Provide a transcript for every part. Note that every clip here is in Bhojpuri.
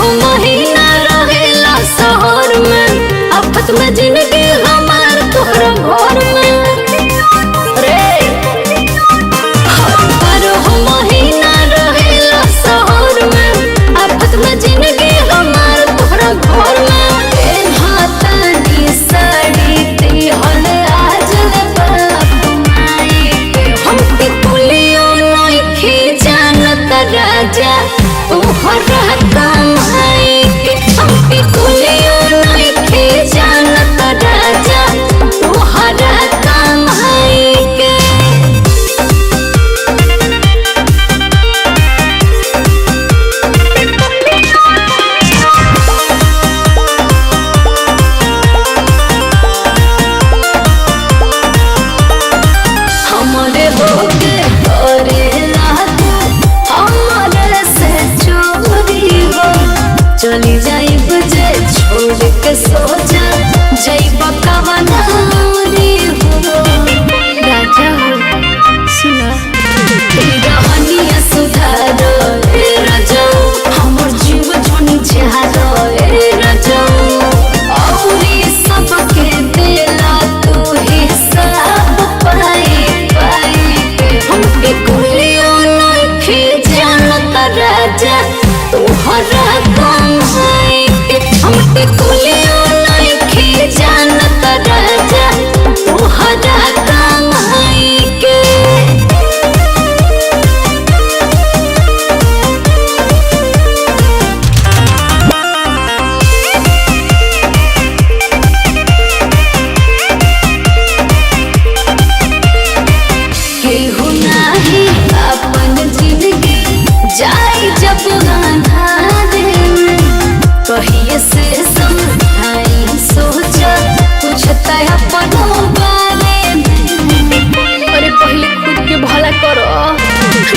महीना रहेला शहर में, आफत में जिंदगी हमार तोहरा घर में। रे 12 महीना रहेला शहर में, आफत में जिंदगी हमार तोहरा घर में। हाथानी साड़ी तिहल आज बाप माई के, हमके कुलियो नइखे जानत राजा तोहरा कमाई के। हमके कुलियो नइखे जानत राजा तोहरा कमाई के। हमरे होके करेला तू हमरे से चोरी हो, चली जाइब जे छोड़ के सोचा जइब कवना रे हो। राजा सुना रहनिया सुधार रे राजा, हमर जीव जनी झार रे राजा। औरी सबके देला तू हिसाब पाई पाई के, हमके कुलियो नइखे जानत राजा तोहरा कमाई के। हमके कुलियो नइखे जानत राजा तोहरा कमाई के। केहू नाही अपन जिंदगी जाई जब अंधारे में, कहिए से समझाई सोचा कुछ तय अपनों बारे में। अरे पहले खुद के भला करो,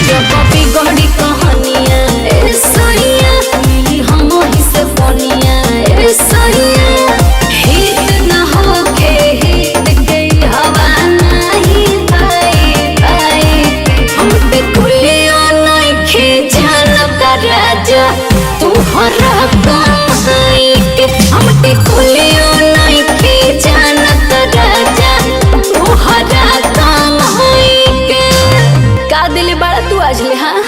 जब बिगड़ी कहानियां ए सैया मिली हम ही से बनिया ए सैया। हित न होके हित के हवा नहीं पाई पाई के, हमके कुलियो नइखे जानत राजा तोहरा कमाई के। हमके कुलियो नइखे जानत राजा तोहरा कमाई के। का दिल बड़ा तू आज ले हाँ।